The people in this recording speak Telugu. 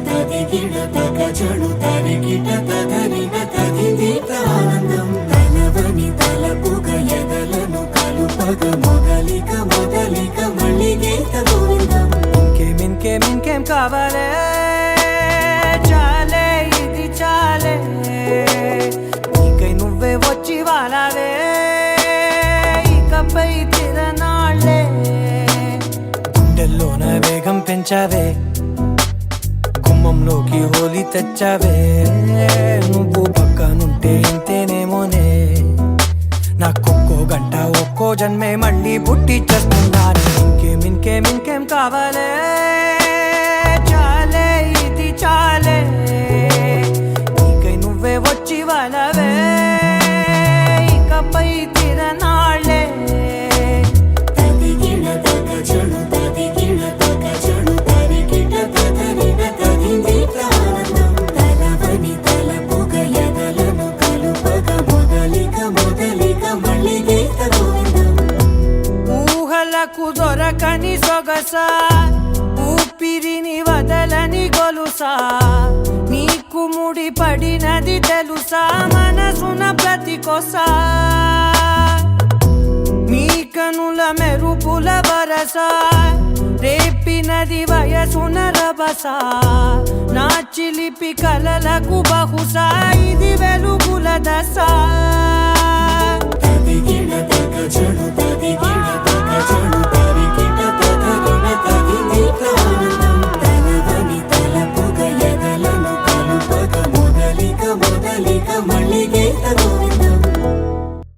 తదిగిడ తగజడు తరిగిట తదరిన తదిదీత ఆనందం తలవని తలపుగ ఎదలను కలుపగ మొదలిక మొదలిక మళ్ళీ గీత గోవిందం ఇంకేం కావాలే చాలే ఇది చాలే నీకై నువ్వే వచ్చి వాలావే ఇకపై తిరనాళ్ళే గుండెల్లోన వేగం పెంచావే గుమ్మంలోకి హోలీ తెచ్చావే నువ్వు పక్కనుంటే ఇంతేనేమోనే నాకొక్కో గంట ఒక్కో జన్మే మళ్ళీ పుట్టి చేస్తున్నాను ఇంకేం కావాలే చాలే ఇది చాలే నీకై నువ్వే వచ్చి వాళ్ళవే ఇకపై తిరనాళ్ళే తదిగిడ తగజడు తదిగిడ తగజడు తరిగిట తదరిన తదిదీత ఆనందం తలవని తలపుగ ఎదలను కలుపగ మొదలిక మొదలిక మళ్ళీ గీత గోవిందం ఊహలకు దొరకని సొగసా ఊపిరిని వదలని గొలుసా నీకు ముడి పడినది తెలుసా మనసున ప్రతి కొసా నీ కనుల మెరుపుల వరస రేపినది వయసున రభస నా చిలిపి కలలకు బహుశా ఇది వెలుగుల దశ తదిగిడ తగజడు తదిగిడ తగజడు తరిగిట తదరిన తదిదీత ఆనందం తలవని తలపుగ ఎదలను కలుపగ మొదలిక మొదలిక మళ్ళీ గీత గోవిందం